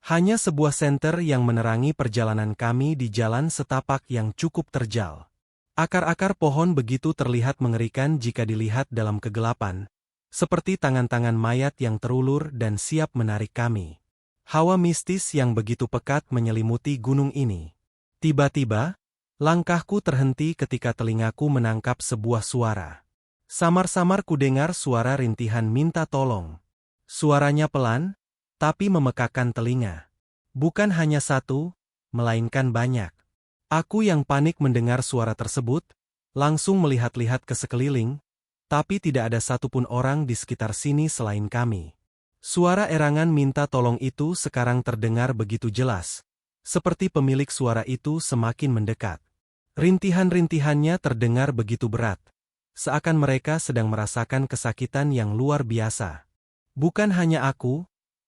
Hanya sebuah senter yang menerangi perjalanan kami di jalan setapak yang cukup terjal. Akar-akar pohon begitu terlihat mengerikan jika dilihat dalam kegelapan, seperti tangan-tangan mayat yang terulur dan siap menarik kami. Hawa mistis yang begitu pekat menyelimuti gunung ini. Tiba-tiba, langkahku terhenti ketika telingaku menangkap sebuah suara. Samar-samar kudengar suara rintihan minta tolong. Suaranya pelan, tapi memekakkan telinga. Bukan hanya satu, melainkan banyak. Aku yang panik mendengar suara tersebut, langsung melihat-lihat ke sekeliling, tapi tidak ada satupun orang di sekitar sini selain kami. Suara erangan minta tolong itu sekarang terdengar begitu jelas, seperti pemilik suara itu semakin mendekat. Rintihan-rintihannya terdengar begitu berat, seakan mereka sedang merasakan kesakitan yang luar biasa. Bukan hanya aku,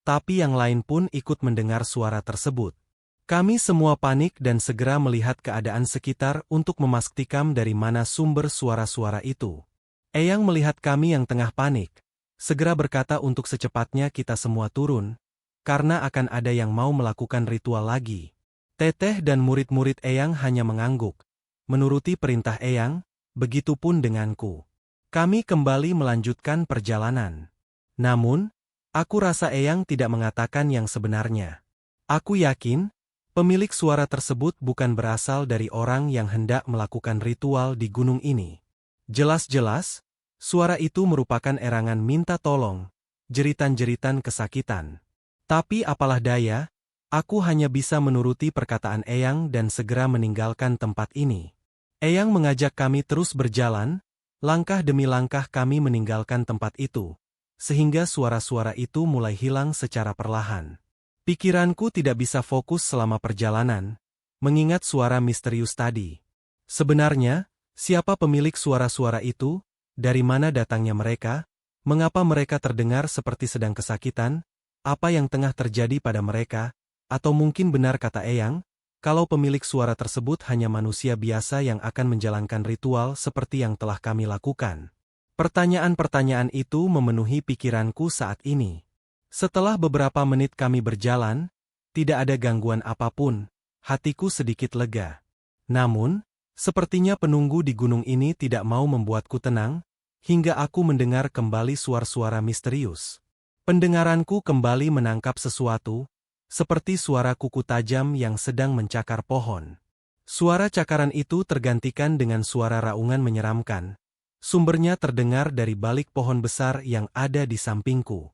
tapi yang lain pun ikut mendengar suara tersebut. Kami semua panik dan segera melihat keadaan sekitar untuk memastikan dari mana sumber suara-suara itu. Eyang melihat kami yang tengah panik, segera berkata untuk secepatnya kita semua turun, karena akan ada yang mau melakukan ritual lagi. Teteh dan murid-murid Eyang hanya mengangguk, menuruti perintah Eyang, begitupun denganku. Kami kembali melanjutkan perjalanan. Namun, aku rasa Eyang tidak mengatakan yang sebenarnya. Aku yakin, pemilik suara tersebut bukan berasal dari orang yang hendak melakukan ritual di gunung ini. Jelas-jelas, suara itu merupakan erangan minta tolong, jeritan-jeritan kesakitan. Tapi apalah daya, aku hanya bisa menuruti perkataan Eyang dan segera meninggalkan tempat ini. Eyang mengajak kami terus berjalan, langkah demi langkah kami meninggalkan tempat itu, sehingga suara-suara itu mulai hilang secara perlahan. Pikiranku tidak bisa fokus selama perjalanan, mengingat suara misterius tadi. Sebenarnya, siapa pemilik suara-suara itu, dari mana datangnya mereka, Mengapa mereka terdengar seperti sedang kesakitan? Apa yang tengah terjadi pada mereka? Atau mungkin benar kata Eyang, kalau pemilik suara tersebut hanya manusia biasa yang akan menjalankan ritual seperti yang telah kami lakukan. Pertanyaan-pertanyaan itu memenuhi pikiranku saat ini. Setelah beberapa menit kami berjalan, tidak ada gangguan apapun, hatiku sedikit lega. Namun, sepertinya penunggu di gunung ini tidak mau membuatku tenang, hingga aku mendengar kembali suara-suara misterius. Pendengaranku kembali menangkap sesuatu, seperti suara kuku tajam yang sedang mencakar pohon. Suara cakaran itu tergantikan dengan suara raungan menyeramkan. Sumbernya terdengar dari balik pohon besar yang ada di sampingku.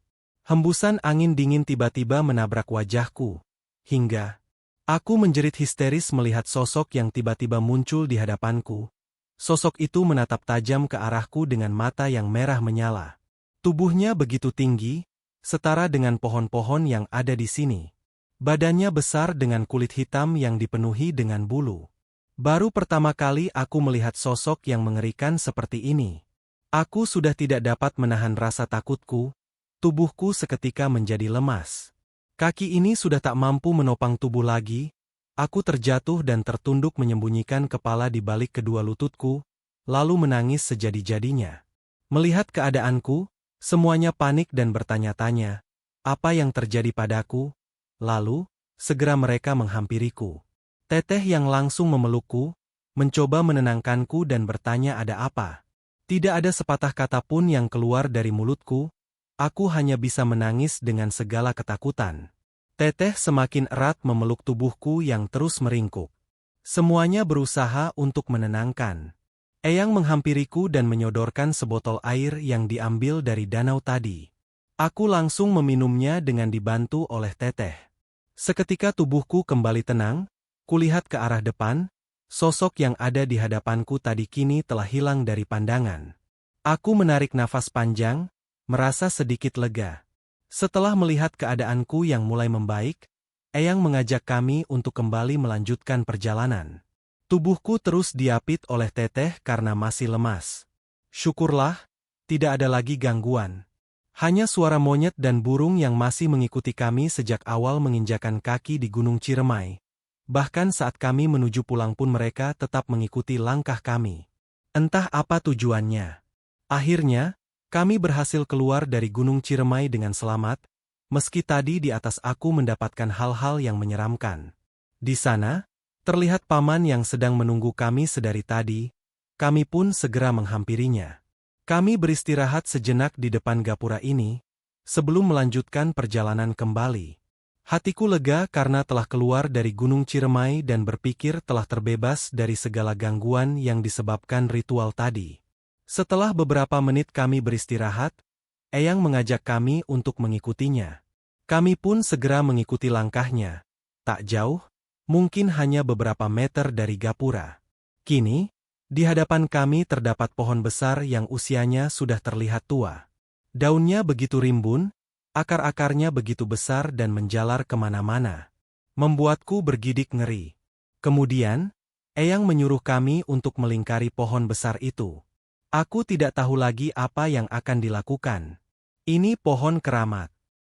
Hembusan angin dingin tiba-tiba menabrak wajahku, hingga aku menjerit histeris melihat sosok yang tiba-tiba muncul di hadapanku. Sosok itu menatap tajam ke arahku dengan mata yang merah menyala. Tubuhnya begitu tinggi, setara dengan pohon-pohon yang ada di sini. Badannya besar dengan kulit hitam yang dipenuhi dengan bulu. Baru pertama kali aku melihat sosok yang mengerikan seperti ini. Aku sudah tidak dapat menahan rasa takutku, tubuhku seketika menjadi lemas. Kaki ini sudah tak mampu menopang tubuh lagi, aku terjatuh dan tertunduk menyembunyikan kepala di balik kedua lututku, lalu menangis sejadi-jadinya. Melihat keadaanku, semuanya panik dan bertanya-tanya, apa yang terjadi padaku? Lalu, segera mereka menghampiriku. Teteh yang langsung memelukku, mencoba menenangkanku dan bertanya ada apa. Tidak ada sepatah kata pun yang keluar dari mulutku, aku hanya bisa menangis dengan segala ketakutan. Teteh semakin erat memeluk tubuhku yang terus meringkuk. Semuanya berusaha untuk menenangkan. Eyang menghampiriku dan menyodorkan sebotol air yang diambil dari danau tadi. Aku langsung meminumnya dengan dibantu oleh Teteh. Seketika tubuhku kembali tenang, kulihat ke arah depan, sosok yang ada di hadapanku tadi kini telah hilang dari pandangan. Aku menarik nafas panjang, merasa sedikit lega. Setelah melihat keadaanku yang mulai membaik, Eyang mengajak kami untuk kembali melanjutkan perjalanan. Tubuhku terus diapit oleh Teteh karena masih lemas. Syukurlah, tidak ada lagi gangguan. Hanya suara monyet dan burung yang masih mengikuti kami sejak awal menginjakan kaki di Gunung Ciremai. Bahkan saat kami menuju pulang pun mereka tetap mengikuti langkah kami. Entah apa tujuannya. Akhirnya, kami berhasil keluar dari Gunung Ciremai dengan selamat, meski tadi di atas aku mendapatkan hal-hal yang menyeramkan. Di sana, terlihat paman yang sedang menunggu kami sedari tadi, kami pun segera menghampirinya. Kami beristirahat sejenak di depan gapura ini, sebelum melanjutkan perjalanan kembali. Hatiku lega karena telah keluar dari Gunung Ciremai dan berpikir telah terbebas dari segala gangguan yang disebabkan ritual tadi. Setelah beberapa menit kami beristirahat, Eyang mengajak kami untuk mengikutinya. Kami pun segera mengikuti langkahnya. Tak jauh, mungkin hanya beberapa meter dari gapura. Kini, di hadapan kami terdapat pohon besar yang usianya sudah terlihat tua. Daunnya begitu rimbun, akar-akarnya begitu besar dan menjalar kemana-mana. Membuatku bergidik ngeri. Kemudian, Eyang menyuruh kami untuk melingkari pohon besar itu. Aku tidak tahu lagi apa yang akan dilakukan. Ini pohon keramat.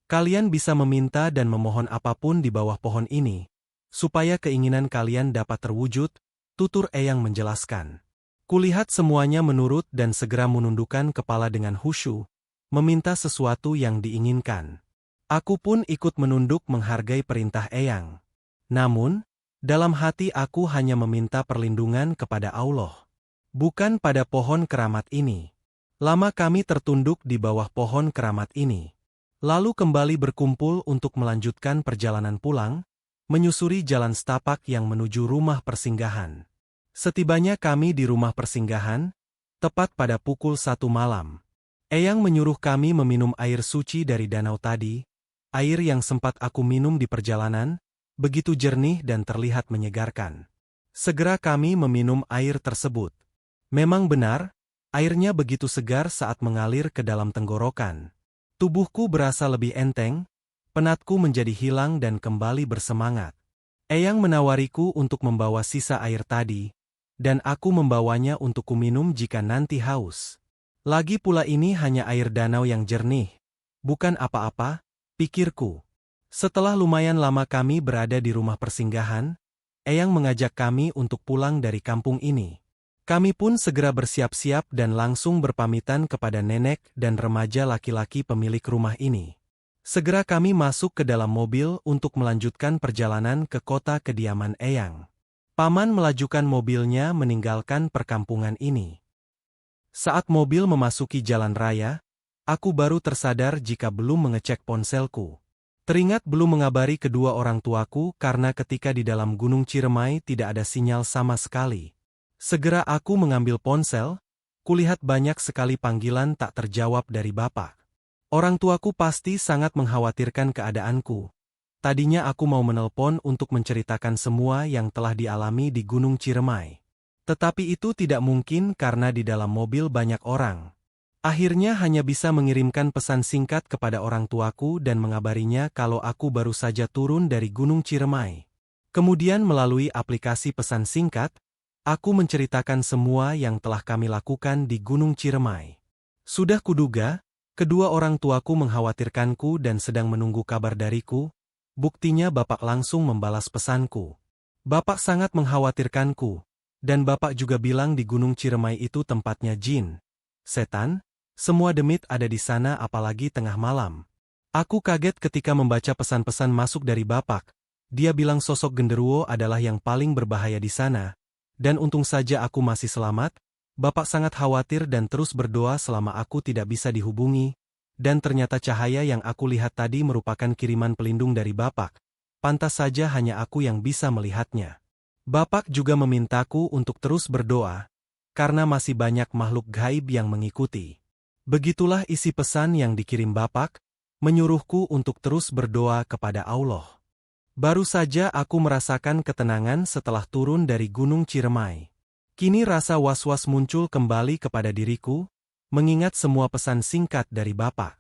Kalian bisa meminta dan memohon apapun di bawah pohon ini, supaya keinginan kalian dapat terwujud, tutur Eyang menjelaskan. Kulihat semuanya menurut dan segera menundukkan kepala dengan khusyuk, meminta sesuatu yang diinginkan. Aku pun ikut menunduk menghargai perintah Eyang. Namun, dalam hati aku hanya meminta perlindungan kepada Allah. Bukan pada pohon keramat ini. Lama kami tertunduk di bawah pohon keramat ini. Lalu kembali berkumpul untuk melanjutkan perjalanan pulang, menyusuri jalan setapak yang menuju rumah persinggahan. Setibanya kami di rumah persinggahan, tepat pada pukul 1 malam. Eyang menyuruh kami meminum air suci dari danau tadi, air yang sempat aku minum di perjalanan, begitu jernih dan terlihat menyegarkan. Segera kami meminum air tersebut. Memang benar, airnya begitu segar saat mengalir ke dalam tenggorokan. Tubuhku berasa lebih enteng, penatku menjadi hilang dan kembali bersemangat. Eyang menawariku untuk membawa sisa air tadi, dan aku membawanya untuk kuminum jika nanti haus. Lagi pula ini hanya air danau yang jernih. Bukan apa-apa, pikirku. Setelah lumayan lama kami berada di rumah persinggahan, Eyang mengajak kami untuk pulang dari kampung ini. Kami pun segera bersiap-siap dan langsung berpamitan kepada nenek dan remaja laki-laki pemilik rumah ini. Segera kami masuk ke dalam mobil untuk melanjutkan perjalanan ke kota kediaman Eyang. Paman melajukan mobilnya meninggalkan perkampungan ini. Saat mobil memasuki jalan raya, aku baru tersadar jika belum mengecek ponselku. Teringat belum mengabari kedua orang tuaku karena ketika di dalam Gunung Ciremai tidak ada sinyal sama sekali. Segera aku mengambil ponsel, kulihat banyak sekali panggilan tak terjawab dari bapak. Orang tuaku pasti sangat mengkhawatirkan keadaanku. Tadinya aku mau menelpon untuk menceritakan semua yang telah dialami di Gunung Ciremai. Tetapi itu tidak mungkin karena di dalam mobil banyak orang. Akhirnya hanya bisa mengirimkan pesan singkat kepada orang tuaku dan mengabarinya kalau aku baru saja turun dari Gunung Ciremai. Kemudian melalui aplikasi pesan singkat, aku menceritakan semua yang telah kami lakukan di Gunung Ciremai. Sudah kuduga, kedua orang tuaku mengkhawatirkanku dan sedang menunggu kabar dariku, buktinya bapak langsung membalas pesanku. Bapak sangat mengkhawatirkanku, dan bapak juga bilang di Gunung Ciremai itu tempatnya jin, setan, semua demit ada di sana apalagi tengah malam. Aku kaget ketika membaca pesan-pesan masuk dari bapak. Dia bilang sosok genderuwo adalah yang paling berbahaya di sana. Dan untung saja aku masih selamat. Bapak sangat khawatir dan terus berdoa selama aku tidak bisa dihubungi. Dan ternyata cahaya yang aku lihat tadi merupakan kiriman pelindung dari bapak. Pantas saja hanya aku yang bisa melihatnya. Bapak juga memintaku untuk terus berdoa, karena masih banyak makhluk gaib yang mengikuti. Begitulah isi pesan yang dikirim bapak, menyuruhku untuk terus berdoa kepada Allah. Baru saja aku merasakan ketenangan setelah turun dari Gunung Ciremai. Kini rasa was-was muncul kembali kepada diriku, mengingat semua pesan singkat dari bapak.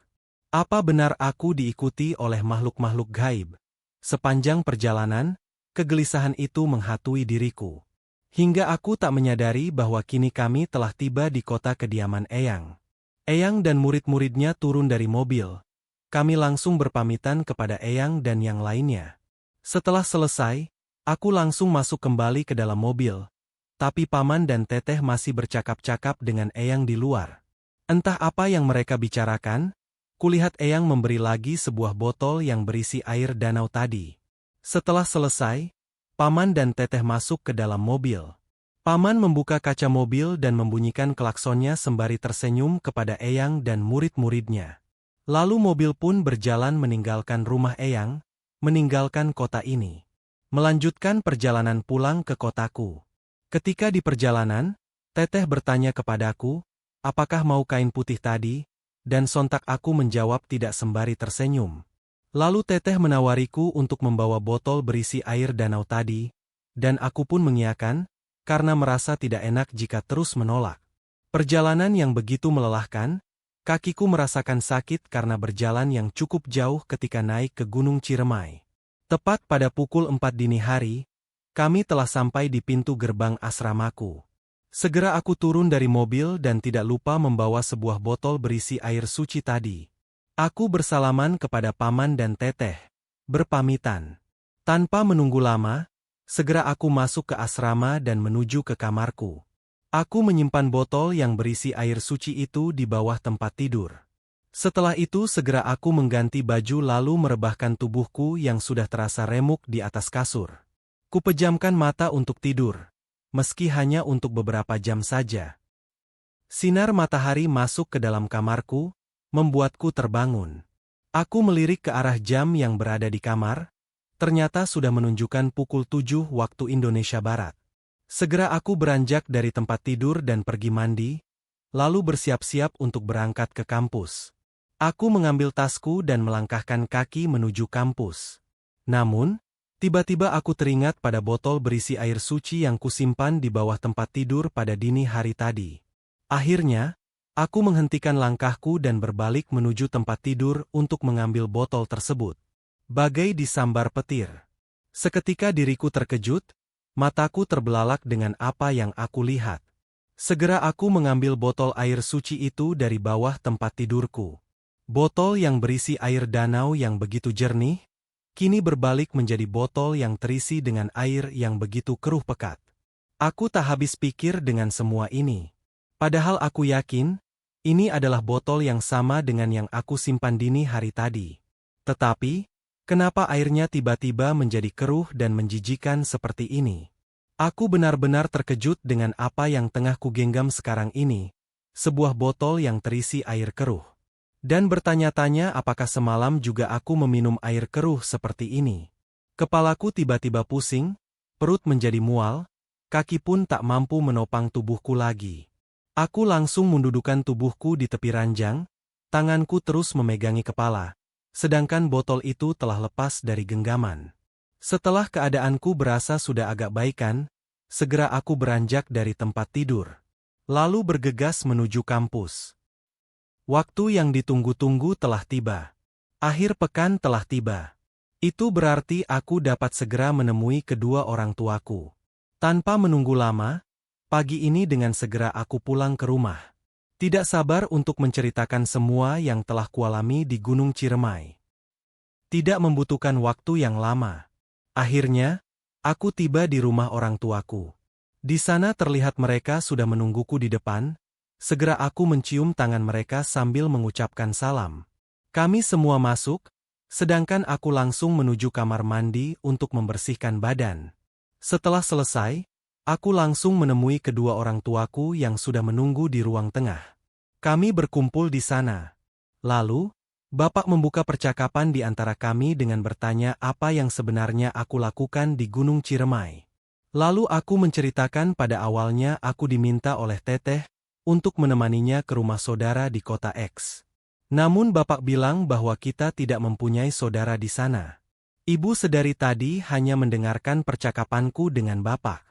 Apa benar aku diikuti oleh makhluk-makhluk gaib? Sepanjang perjalanan, kegelisahan itu menghatui diriku. Hingga aku tak menyadari bahwa kini kami telah tiba di kota kediaman Eyang. Eyang dan murid-muridnya turun dari mobil. Kami langsung berpamitan kepada Eyang dan yang lainnya. Setelah selesai, aku langsung masuk kembali ke dalam mobil. Tapi paman dan teteh masih bercakap-cakap dengan Eyang di luar. Entah apa yang mereka bicarakan, kulihat Eyang memberi lagi sebuah botol yang berisi air danau tadi. Setelah selesai, paman dan teteh masuk ke dalam mobil. Paman membuka kaca mobil dan membunyikan klaksonnya sembari tersenyum kepada Eyang dan murid-muridnya. Lalu mobil pun berjalan meninggalkan rumah Eyang, meninggalkan kota ini. Melanjutkan perjalanan pulang ke kotaku. Ketika di perjalanan, teteh bertanya kepadaku, apakah mau kain putih tadi? Dan sontak aku menjawab tidak sembari tersenyum. Lalu teteh menawariku untuk membawa botol berisi air danau tadi, dan aku pun mengiyakan, karena merasa tidak enak jika terus menolak. Perjalanan yang begitu melelahkan, kakiku merasakan sakit karena berjalan yang cukup jauh ketika naik ke Gunung Ciremai. Tepat pada pukul 4 dini hari, kami telah sampai di pintu gerbang asramaku. Segera aku turun dari mobil dan tidak lupa membawa sebuah botol berisi air suci tadi. Aku bersalaman kepada paman dan teteh, berpamitan. Tanpa menunggu lama, segera aku masuk ke asrama dan menuju ke kamarku. Aku menyimpan botol yang berisi air suci itu di bawah tempat tidur. Setelah itu segera aku mengganti baju lalu merebahkan tubuhku yang sudah terasa remuk di atas kasur. Kupejamkan mata untuk tidur, meski hanya untuk beberapa jam saja. Sinar matahari masuk ke dalam kamarku, membuatku terbangun. Aku melirik ke arah jam yang berada di kamar. Ternyata sudah menunjukkan pukul 7 waktu Indonesia Barat. Segera aku beranjak dari tempat tidur dan pergi mandi, lalu bersiap-siap untuk berangkat ke kampus. Aku mengambil tasku dan melangkahkan kaki menuju kampus. Namun, tiba-tiba aku teringat pada botol berisi air suci yang kusimpan di bawah tempat tidur pada dini hari tadi. Akhirnya, aku menghentikan langkahku dan berbalik menuju tempat tidur untuk mengambil botol tersebut. Bagai disambar petir. Seketika diriku terkejut, mataku terbelalak dengan apa yang aku lihat. Segera aku mengambil botol air suci itu dari bawah tempat tidurku. Botol yang berisi air danau yang begitu jernih, kini berbalik menjadi botol yang terisi dengan air yang begitu keruh pekat. Aku tak habis pikir dengan semua ini. Padahal aku yakin, ini adalah botol yang sama dengan yang aku simpan dini hari tadi. Tetapi, kenapa airnya tiba-tiba menjadi keruh dan menjijikan seperti ini? Aku benar-benar terkejut dengan apa yang tengah kugenggam sekarang ini, sebuah botol yang terisi air keruh. Dan bertanya-tanya apakah semalam juga aku meminum air keruh seperti ini. Kepalaku tiba-tiba pusing, perut menjadi mual, kaki pun tak mampu menopang tubuhku lagi. Aku langsung mendudukan tubuhku di tepi ranjang, tanganku terus memegangi kepala, sedangkan botol itu telah lepas dari genggaman. Setelah keadaanku berasa sudah agak baikan, segera aku beranjak dari tempat tidur, lalu bergegas menuju kampus. Waktu yang ditunggu-tunggu telah tiba. Akhir pekan telah tiba. Itu berarti aku dapat segera menemui kedua orang tuaku. Tanpa menunggu lama, pagi ini dengan segera aku pulang ke rumah. Tidak sabar untuk menceritakan semua yang telah kualami di Gunung Ciremai. Tidak membutuhkan waktu yang lama. Akhirnya, aku tiba di rumah orang tuaku. Di sana terlihat mereka sudah menungguku di depan. Segera aku mencium tangan mereka sambil mengucapkan salam. Kami semua masuk, sedangkan aku langsung menuju kamar mandi untuk membersihkan badan. Setelah selesai, aku langsung menemui kedua orang tuaku yang sudah menunggu di ruang tengah. Kami berkumpul di sana. Lalu, Bapak membuka percakapan di antara kami dengan bertanya apa yang sebenarnya aku lakukan di Gunung Ciremai. Lalu aku menceritakan pada awalnya aku diminta oleh Teteh untuk menemaninya ke rumah saudara di kota X. Namun Bapak bilang bahwa kita tidak mempunyai saudara di sana. Ibu sedari tadi hanya mendengarkan percakapanku dengan Bapak.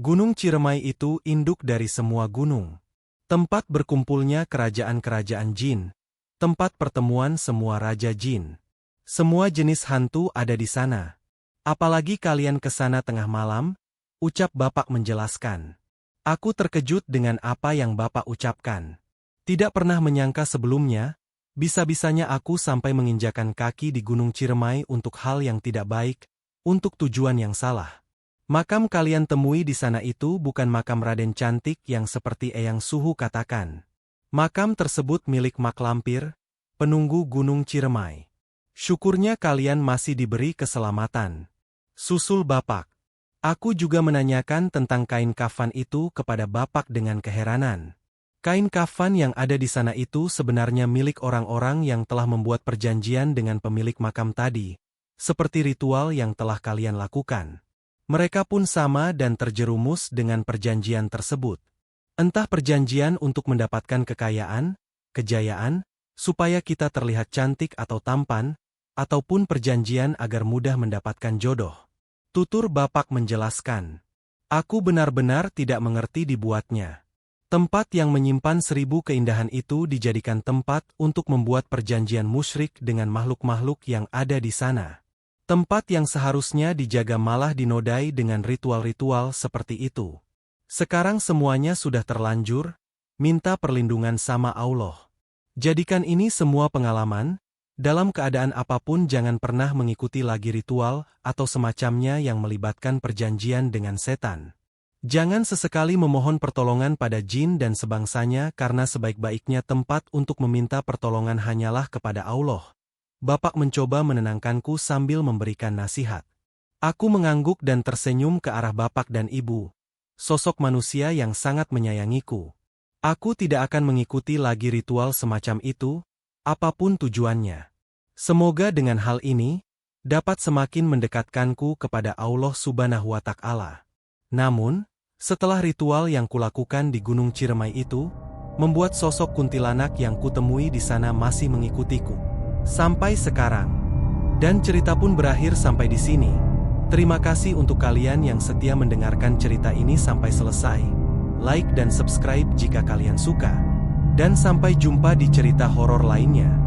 Gunung Ciremai itu induk dari semua gunung. Tempat berkumpulnya kerajaan-kerajaan jin. Tempat pertemuan semua raja jin. Semua jenis hantu ada di sana. Apalagi kalian ke sana tengah malam, ucap Bapak menjelaskan. Aku terkejut dengan apa yang Bapak ucapkan. Tidak pernah menyangka sebelumnya, bisa-bisanya aku sampai menginjakan kaki di Gunung Ciremai untuk hal yang tidak baik, untuk tujuan yang salah. Makam kalian temui di sana itu bukan makam Raden Cantik yang seperti Eyang Suhu katakan. Makam tersebut milik Mak Lampir, penunggu Gunung Ciremai. Syukurnya kalian masih diberi keselamatan. Susul Bapak. Aku juga menanyakan tentang kain kafan itu kepada Bapak dengan keheranan. Kain kafan yang ada di sana itu sebenarnya milik orang-orang yang telah membuat perjanjian dengan pemilik makam tadi, seperti ritual yang telah kalian lakukan. Mereka pun sama dan terjerumus dengan perjanjian tersebut. Entah perjanjian untuk mendapatkan kekayaan, kejayaan, supaya kita terlihat cantik atau tampan, ataupun perjanjian agar mudah mendapatkan jodoh. Tutur Bapak menjelaskan. Aku benar-benar tidak mengerti dibuatnya. Tempat yang menyimpan 1000 keindahan itu dijadikan tempat untuk membuat perjanjian musyrik dengan makhluk-makhluk yang ada di sana. Tempat yang seharusnya dijaga malah dinodai dengan ritual-ritual seperti itu. Sekarang semuanya sudah terlanjur, minta perlindungan sama Allah. Jadikan ini semua pengalaman, dalam keadaan apapun jangan pernah mengikuti lagi ritual atau semacamnya yang melibatkan perjanjian dengan setan. Jangan sesekali memohon pertolongan pada jin dan sebangsanya karena sebaik-baiknya tempat untuk meminta pertolongan hanyalah kepada Allah. Bapak mencoba menenangkanku sambil memberikan nasihat. Aku mengangguk dan tersenyum ke arah Bapak dan Ibu. Sosok manusia yang sangat menyayangiku. Aku tidak akan mengikuti lagi ritual semacam itu, apapun tujuannya. Semoga dengan hal ini, dapat semakin mendekatkanku kepada Allah Subhanahu wa Ta'ala. Namun, setelah ritual yang kulakukan di Gunung Ciremai itu, membuat sosok kuntilanak yang kutemui di sana masih mengikutiku. Sampai sekarang. Dan cerita pun berakhir sampai di sini. Terima kasih untuk kalian yang setia mendengarkan cerita ini sampai selesai. Like dan subscribe jika kalian suka. Dan sampai jumpa di cerita horor lainnya.